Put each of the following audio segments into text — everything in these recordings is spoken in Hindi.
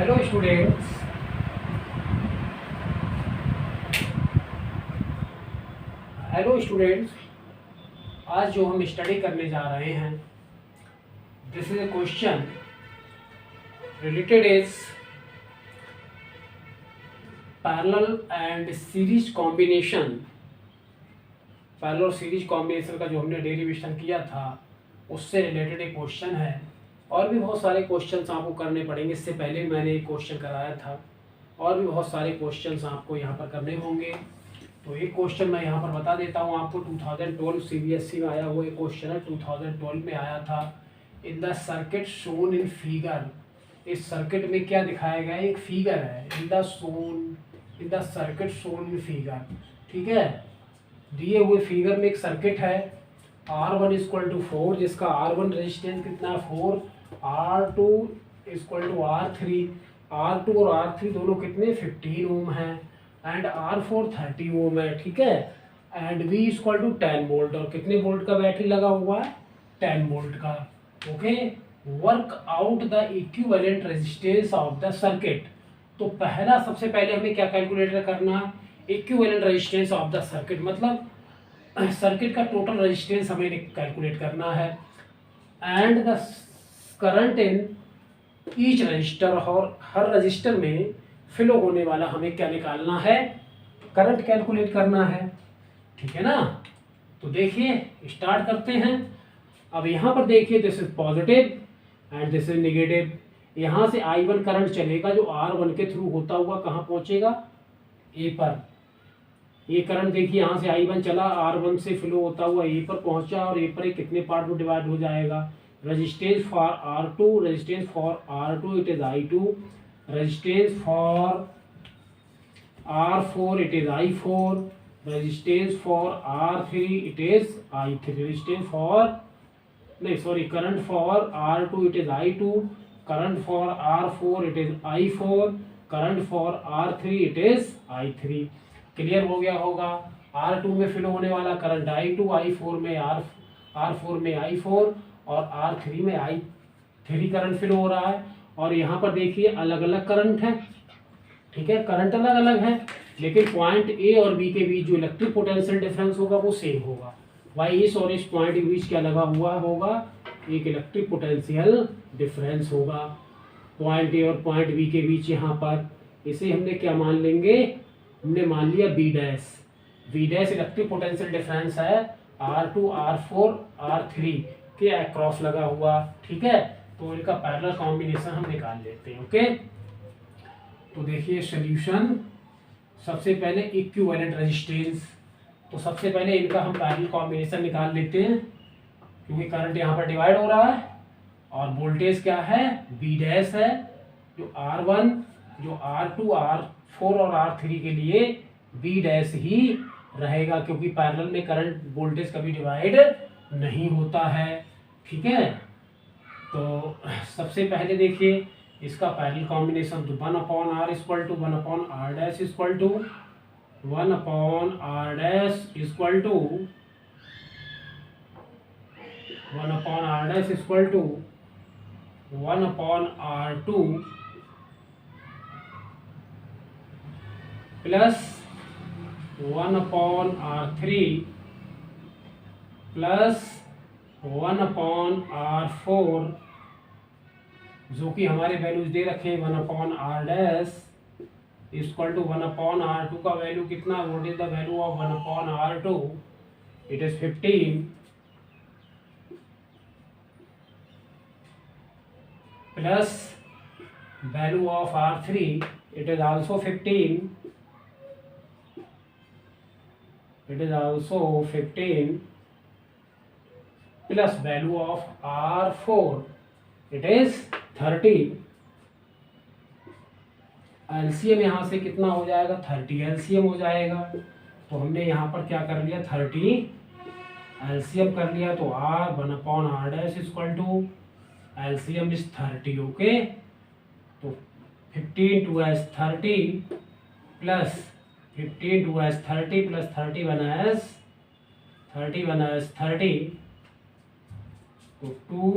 हेलो स्टूडेंट्स, आज जो हम स्टडी करने जा रहे हैं, this is a question related is parallel and series combination. Parallel series combination का जो हमने डेरिवेशन किया था उससे रिलेटेड एक क्वेश्चन है। और भी बहुत सारे क्वेश्चंस आपको करने पड़ेंगे। इससे पहले मैंने एक क्वेश्चन कराया था, और भी बहुत सारे क्वेश्चंस आपको यहाँ पर करने होंगे। तो एक क्वेश्चन मैं यहाँ पर बता देता हूँ आपको। 2012 CBSE में आया हुआ एक क्वेश्चन है, 2012 में आया था। In the circuit shown in figure, इस सर्किट में क्या दिखाया गया है, एक फिगर है। In the circuit shown in figure, ठीक है। दिए हुए फिगर में एक सर्किट है, R1 = 4, जिसका R1 रेजिस्टेंस कितना है 4, R2 = R3, R2 और R3 दोनों कितने 15 ओम है, एंड R4 30 ओम है, ठीक है। एंड V = 10 वोल्ट, और कितने वोल्ट का बैटरी लगा हुआ है 10 वोल्ट का। Okay, work out the equivalent resistance of the circuit. तो पहला सबसे पहले हमें क्या कैलकुलेट करना है, equivalent resistance of the circuit, मतलब सर्किट का टोटल रेजिस्टेंस हमें कैलकुलेट करना है। And the current in each resistor, और हर रजिस्टर में फ्लो होने वाला हमें क्या निकालना है, करंट कैलकुलेट करना है, ठीक है ना। तो देखिए स्टार्ट करते हैं। अब यहाँ पर देखिए, this is positive and this is negative. यहाँ से I1 करंट चलेगा जो R1 के थ्रू होता हुआ कहाँ पहुँचेगा, ए पर। ये करंट देखिए यहाँ से I1 चला, R1 से फ्लो होता हुआ ए पर पहुंचा, और ए पर कितने पार्ट में डिवाइड हो जाएगा। Resistance for R2, resistance for R2 it is I2, resistance for R4 it is I4, resistance for R3 it is I3, resistance for current for R2 it is I2, current for R4 it is I4, current for R3 it is I3। Clear हो गया होगा। R2 में फ्लो होने वाला करंट I2, I4 में R4 में I4, और R3 में I3 करंट फ्लो हो रहा है। और यहाँ पर देखिए अलग अलग करंट है, ठीक है, करंट अलग अलग है, लेकिन पॉइंट A और B के बीच जो इलेक्ट्रिक पोटेंशियल डिफरेंस होगा वो सेम होगा। वाई इस और इस पॉइंट के बीच क्या लगा हुआ होगा, एक इलेक्ट्रिक पोटेंशियल डिफरेंस होगा। पॉइंट A और पॉइंट B के बीच यहाँ पर, इसे हमने क्या मान लेंगे, हमने मान लिया V' इलेक्ट्रिक पोटेंशियल डिफरेंस है R2, R4, R3 के अक्रॉस लगा हुआ, ठीक है। तो इनका पैरेलल कॉम्बिनेशन हम निकाल लेते हैं। ओके, तो देखिए सॉल्यूशन। सबसे पहले इक्विवेलेंट रेजिस्टेंस, तो सबसे पहले इनका हम पैरेलल कॉम्बिनेशन निकाल लेते हैं, क्योंकि करंट यहाँ पर डिवाइड हो रहा है, और वोल्टेज क्या है V' है, जो R1, जो R2, R4 और R3 के लिए V' ही रहेगा, क्योंकि पैरेलल में करंट वोल्टेज कभी डिवाइड नहीं होता है, ठीक है। तो सबसे पहले देखिए इसका पैरेलल कॉम्बिनेशन, तो 1/R = 1/R' = 1/R' plus 1/R3 plus 1/R4, जो कि हमारे वैल्यूज दे रखे हैं। 1/R' = 1/R2 का वैल्यू कितना, what is the value of 1/R2, it is 15, plus value of R3 it is also 15, plus value of R4 it is 30। LCM यहाँ से कितना हो जाएगा, 30 एलसीएम हो जाएगा। तो हमने यहाँ पर क्या कर लिया, 30 एलसीएम कर लिया। तो R1/R' = एलसीएम इज 30। ओके, तो 15 2 as 30 plus 15 2 as 30 plus 31 as 30, तो 2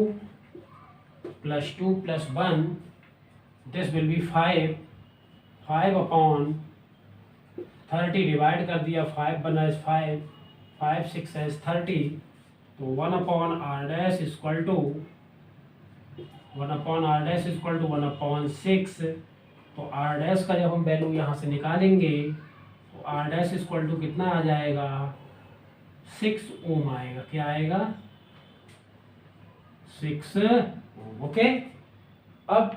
+ 2 + 1 दिस विल बी 5/30 डिवाइड कर दिया, 5 बना 5, 5 6 है 30, तो 1/r dash equal to 1/r dash equal to 1/6। तो r डैश का जब हम वैल्यू यहाँ से निकालेंगे तो r डैश इक्वल टू कितना आ जाएगा, 6 ओम आएगा। क्या आएगा, 6 ओम। ओके, अब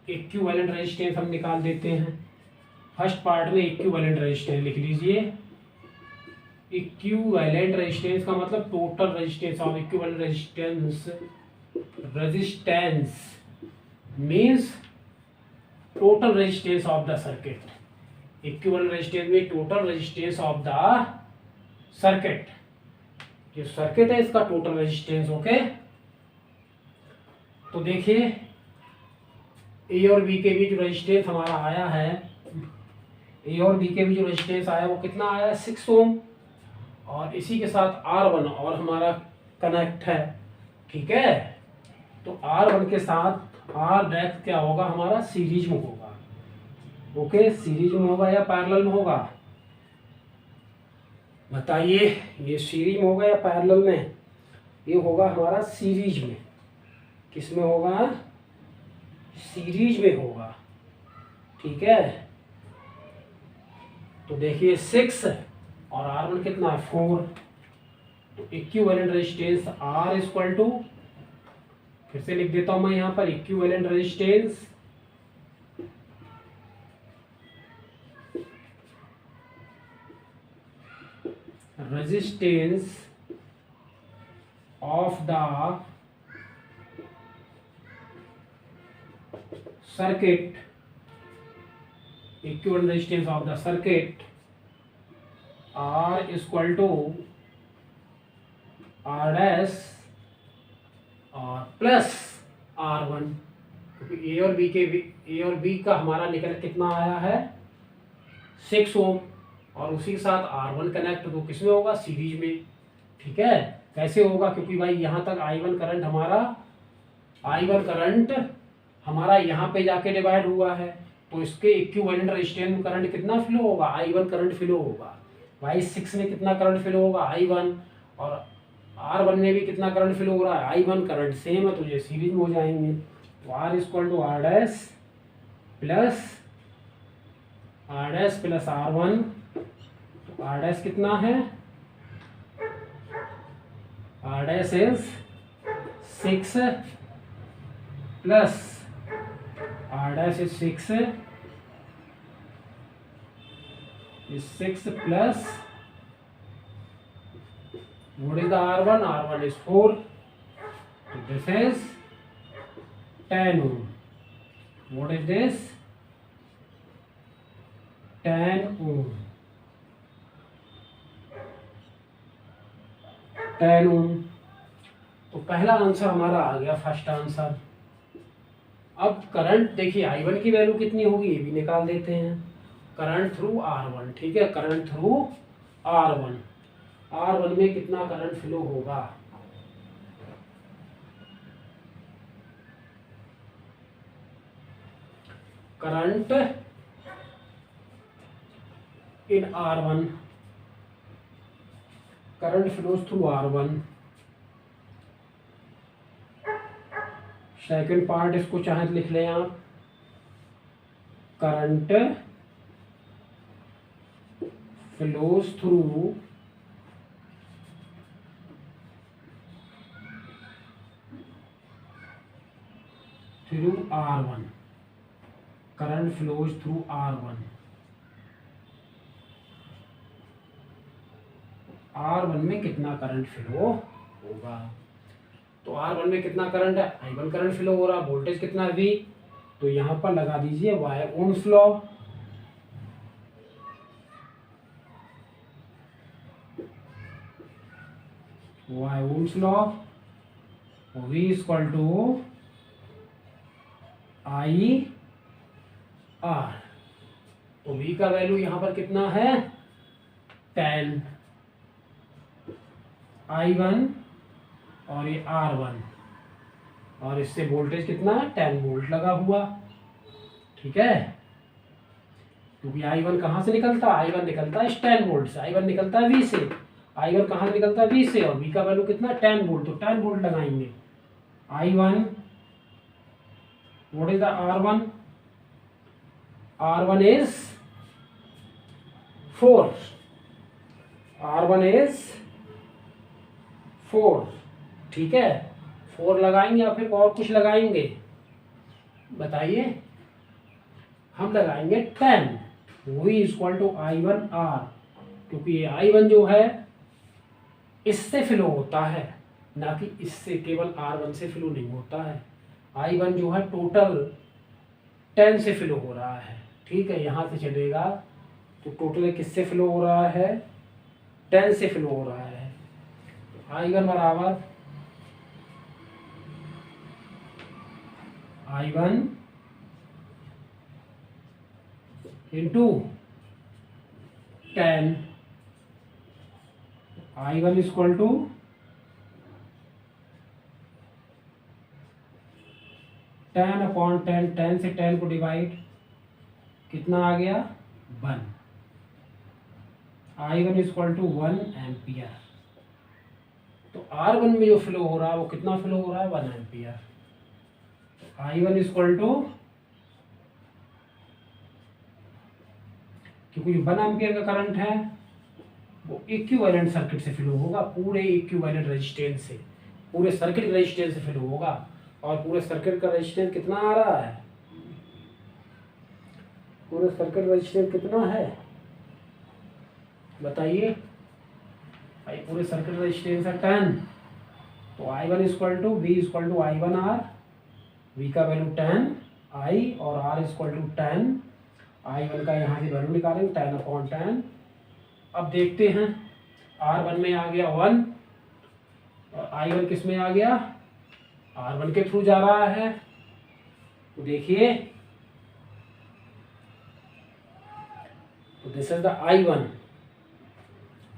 इक्विवेलेंट रेजिस्टेंस हम निकाल देते हैं। फर्स्ट पार्ट में इक्विवेलेंट रेजिस्टेंस लिख लीजिए। इक्विवेलेंट रेजिस्टेंस का मतलब total resistance of equivalent resistance means total resistance of the circuit. Equivalent resistance में total resistance of the circuit, जो सर्किट है इसका टोटल रेजिस्टेंस। ओके, तो देखिए ए और बी के बीच जो रेजिस्टेंस हमारा आया है, ए और बी के बीच जो रेजिस्टेंस आया वो कितना आया, 6 ओम। और इसी के साथ R1 और हमारा कनेक्ट है, ठीक है। तो R1 के साथ R डैश क्या होगा, हमारा सीरीज में होगा। ओके, सीरीज में होगा या पैरेलल में होगा, बताइए। ये सीरीज में होगा या पैरेलल में, ये होगा हमारा सीरीज में। किस में होगा, सीरीज में होगा, ठीक है। तो देखिए 6 और R1 कितना है, 4। तो equivalent resistance R equal to, फिर से लिख देता हूं मैं यहां पर, equivalent resistance of the circuit, equivalent resistance of the circuit R equal to R dash और प्लस R1, क्योंकि ए और बी का हमारा निकल कितना आया है, 6 ओम। और उसी के साथ R1 कनेक्ट, तो किस में होगा, सीरीज में, ठीक है। कैसे होगा, क्योंकि भाई यहाँ तक I1 करंट हमारा यहाँ पे जाके डिवाइड हुआ है, तो इसके इक्विवेलेंट रेजिस्टेंस में करंट कितना फ्लो होगा, I1 करंट फ्लो होगा। भाई 6 में कितना करंट फ्लो होगा, I1, और R1 में भी कितना करंट फ्लो हो रहा है, I1 करंट सेम है, तो ये सीरीज में हो जाएंगे। तो R equal to R dash plus R1। तो R डैश कितना है, R dash is 6 plus R dash is 6 plus what is the R1? R1 is 4. So this is 10 ohm. What is this? 10 ohm. 10 ohm. तो पहला आंसर हमारा आ गया, फर्स्ट आंसर। अब करंट देखिए I1 की वैल्यू कितनी होगी, ये भी निकाल देते हैं। करंट थ्रू R1, ठीक है, करंट थ्रू R1 में कितना करंट फ्लो होगा, current in R1, current flows through R1। Second part इसको चाहे तो लिख लें आप, current flows through R1, current flows through R1। R1 में कितना करंट फ्लो होगा, तो R1 में कितना करंट है, I1 करंट फ्लो हो रहा है, वोल्टेज कितना है V, तो यहां पर लगा दीजिए why Ohm's law. Why Ohm's law, V equal to I R। तो V का वैल्यू यहां पर कितना है, 10, I1 और ये R1, और इससे वोल्टेज कितना है, 10 वोल्ट लगा हुआ। ठीक है, क्योंकि I1 कहाँ से निकलता है, I1 निकलता है 10 वोल्ट से, I1 निकलता है V से, I1 कहाँ से निकलता है V से, और V का वैल्यू कितना 10 वोल्ट, तो 10 वोल्ट लगाएंगे। I1 what is the R1, R1 is 4, R1 is 4, ठीक है, 4 लगाएंगे या फिर और कुछ लगाएंगे बताइए। हम लगाएंगे 10, V इक्वल टू I1R, क्योंकि ये I1 जो है इससे फ्लो होता है, ना कि इससे, केवल R1 से फ्लो नहीं होता है। I1 जो है टोटल 10 से फ्लो हो रहा है, ठीक है, यहाँ से चलेगा तो टोटल किससे फ्लो हो रहा है, 10 से फ्लो हो रहा है। I1 बराबर I1 into 10, I1 equal to 10/10, 10 से 10 को डिवाइड, कितना आ गया 1, I1 इक्वल टू 1 एम्पियर। तो R1 में जो फ्लो हो रहा है वो कितना फ्लो हो रहा है 1 एम्पियर। I1 इक्वल टू, क्योंकि 1 एम्पियर का करंट है वो इक्विवेलेंट सर्किट से फ्लो होगा, पूरे इक्विवेलेंट रेजिस्टेंस से, पूरे सर्किट रेजिस्टेंस से फ्लो होगा। और पूरे सर्किट का रेजिस्टेंस कितना आ रहा है, पूरे सर्किट रेजिस्टेंस कितना है बताइए भाई, पूरे सर्किट रेजिस्टेंस है 10, तो I1 equal to V equal to I1R, V का वैल्यू 10, I और R इक्वल टू 10, I1 का यहाँ से वैल्यू निकालेंगे 10/10। अब देखते हैं R1 में आ गया 1 और I1 किस में आ गया, R1 के थ्रू जा रहा है, तो देखिए, तो this is the I1,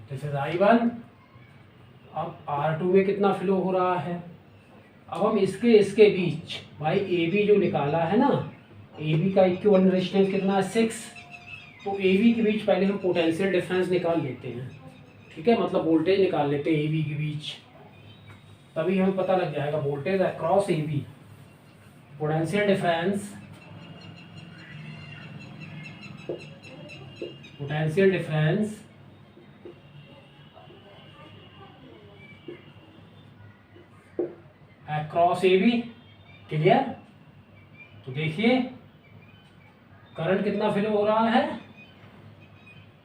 this is I1। अब R2 में कितना फ्लो हो रहा है, अब हम इसके बीच भाई AB जो निकाला है ना, AB का इक्विवेलेंट रेजिस्टेंस कितना है 6, तो AB के बीच पहले हम पोटेंशियल डिफरेंस निकाल लेते हैं, ठीक है, मतलब वोल्टेज निकाल लेते हैं AB के बीच, तभी हमें पता लग जाएगा voltage across AB, potential difference, potential difference across AB, clear. तो देखिए करंट कितना फ्लो हो रहा है,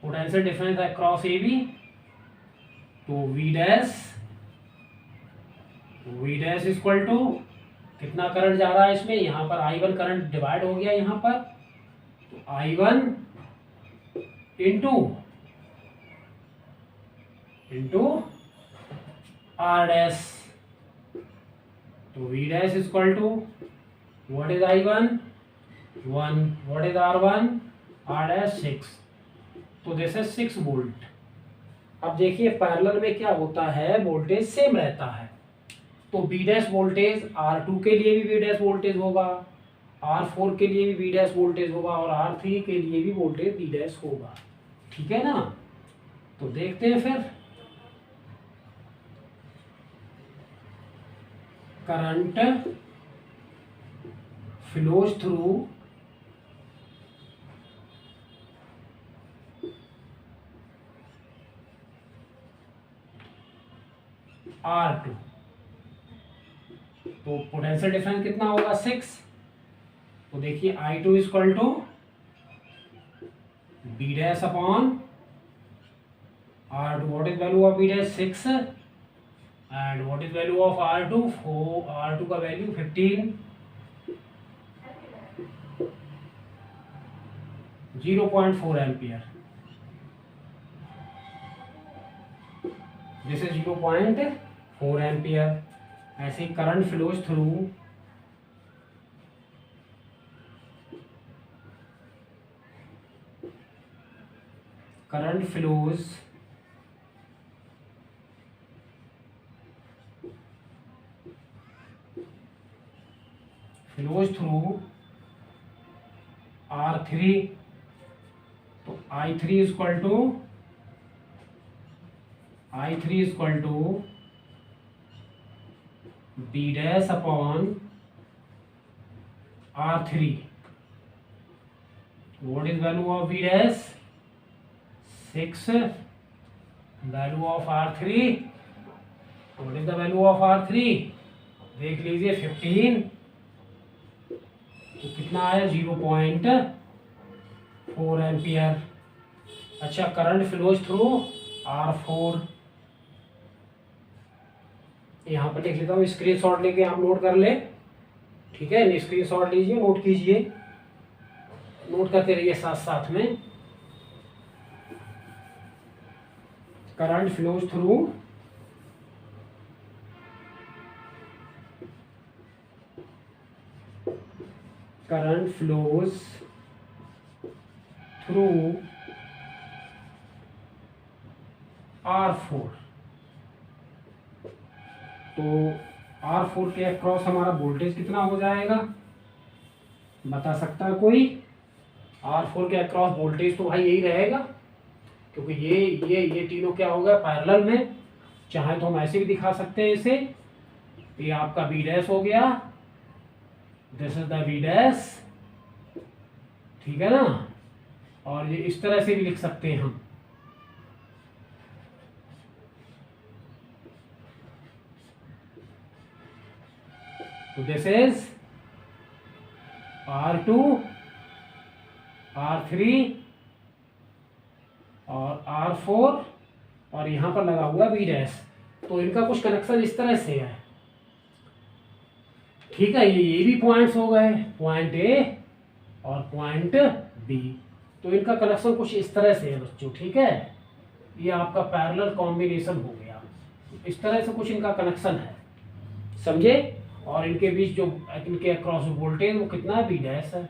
पोटेंशियल डिफरेंस अक्रॉस AB, तो V डैश इक्वल टू कितना करंट जा रहा है इसमें, यहाँ पर I1 करंट डिवाइड हो गया यहाँ पर, तो I1 इंटू R डैश, तो V dash equal to what is I1 1, what is R1, R dash 6, तो दिस इज 6 वोल्ट। अब देखिए पैरेलल में क्या होता है, वोल्टेज सेम रहता है, तो V डैश वोल्टेज R2 के लिए भी V डैश वोल्टेज होगा, R4 के लिए भी V डैश वोल्टेज होगा, और R3 के लिए भी वोल्टेज V डैश होगा, ठीक है ना। तो देखते हैं फिर, करंट फ्लोज थ्रू R2, तो पोटेंशियल डिफरेंस कितना होगा 6, तो देखिए I2 equal to B dash upon R2, what is value of B dash 6 and what is value of R2, R2 का वैल्यू 15, 0.4 एम्पियर, दिस इज 0.4 एम्पियर। ऐसे current flows through current flows through R3, तो I3 equal to B dash upon R3. What is value of B dash? 6. Value of R3. What is the value of R3? देख लीजिए 15. तो कितना आया 0.4 एम्पियर. अच्छा, करंट फ्लोज थ्रू R4. यहाँ पर लिख लेता हूँ, स्क्रीनशॉट लेके आप नोट कर ले. ठीक है, स्क्रीनशॉट लीजिए, नोट कीजिए, नोट करते रहिए साथ साथ में. Current flows through R4. तो R4 के अक्रॉस हमारा वोल्टेज कितना हो जाएगा, बता सकता है कोई? R4 के अक्रॉस वोल्टेज तो भाई यही रहेगा, क्योंकि ये तीनों क्या होगा पैरेलल में. चाहे तो हम ऐसे भी दिखा सकते हैं इसे. ये आपका B डैश हो गया, this is the B dash. ठीक है ना. और ये इस तरह से भी लिख सकते हैं हम. तो दिस इज R2, R3 और R4, और यहां पर लगा हुआ B डैश. तो इनका कुछ कनेक्शन इस तरह से है. ठीक है, ये भी पॉइंट्स हो गए, पॉइंट A और पॉइंट B. तो इनका कनेक्शन कुछ इस तरह से है बच्चों. ठीक है, ये आपका पैरेलल कॉम्बिनेशन हो गया. इस तरह से कुछ इनका कनेक्शन है, समझे. और इनके बीच जो इनके अक्रॉस वोल्टेज वो कितना है, B डैश है.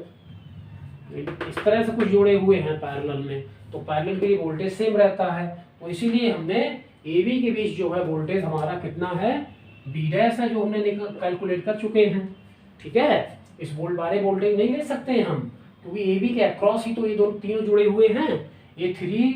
इस तरह से कुछ जुड़े हुए हैं पैरेलल में. तो पैरेलल के लिए वोल्टेज सेम रहता है. तो इसीलिए हमने AB के बीच जो है वोल्टेज हमारा कितना है, B डैश है, जो हमने कैलकुलेट कर चुके हैं. ठीक है, इस वोल्ट बारे वोल्टेज नहीं ले सकते हैं हम, क्योंकि AB के अक्रॉस ही तो ये दोनों तीनों जुड़े हुए हैं. ये 3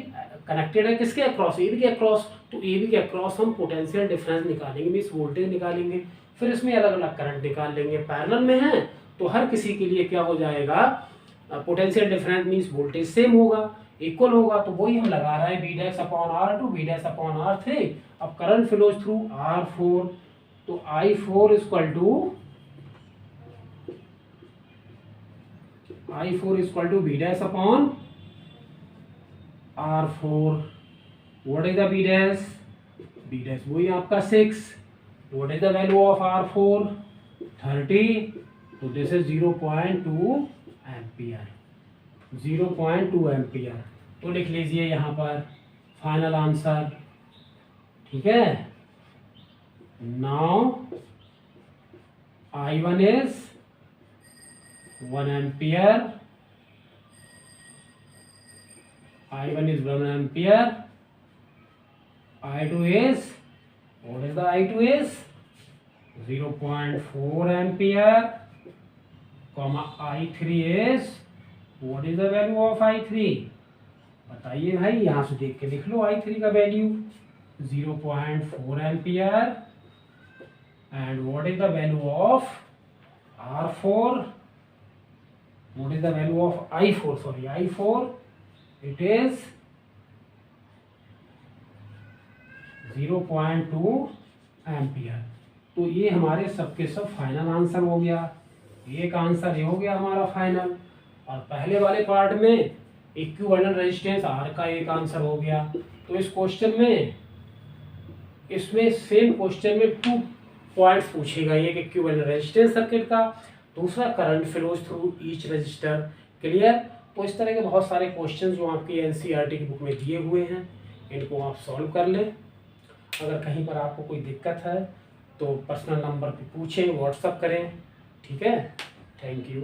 कनेक्टेड है किसके अक्रॉस, AB के अक्रॉस. तो AB के अक्रॉस हम पोटेंशियल डिफरेंस निकालेंगे, मीन्स वोल्टेज निकालेंगे. फिर इसमें अलग अलग करंट निकाल लेंगे. पैरेलल में है तो हर किसी के लिए क्या हो जाएगा, potential difference means voltage same होगा, इक्वल होगा. तो वही हम लगा रहे हैं, B dash upon R2, B dash upon R3. अब करंट फ्लोज थ्रू R4, तो I4 equal to B dash upon R4. What is the B dash? B dash वही आपका 6. What is the value of R4? 30. तो this is 0.2 एम्पियर. 0.2 एम्पियर. तो लिख लीजिए यहाँ पर फाइनल आंसर. ठीक है. Now I1 is 1 ampere. I1 is 1 ampere. I2 is, what is the I2 is 0.4 ampere, comma I3 is, what is the value of I3? बताइए भाई, यहाँ से देख के लिख लो I3 का value 0.4 ampere. And what is the value of R4? What is the value of I4? Sorry, I4, it is 0.2 ampere. तो ये हमारे सबके सब फाइनल आंसर हो गया. एक आंसर ये हो गया हमारा फाइनल. और पहले वाले पार्ट में इक्विवेलेंट रेजिस्टेंस R का एक आंसर हो गया. तो इस क्वेश्चन में, इसमें सेम क्वेश्चन में 2 पॉइंट्स पूछेगा. एक इक्विवेलेंट रेजिस्टेंस सर्किट का, दूसरा current flows through each resistor. Clear. तो इस तरह के बहुत सारे क्वेश्चन जो आपकी NCERT की बुक में दिए हुए हैं, इनको आप सॉल्व कर लें. अगर कहीं पर आपको कोई दिक्कत है तो पर्सनल नंबर पे पूछें, व्हाट्सअप करें. ठीक है. Thank you.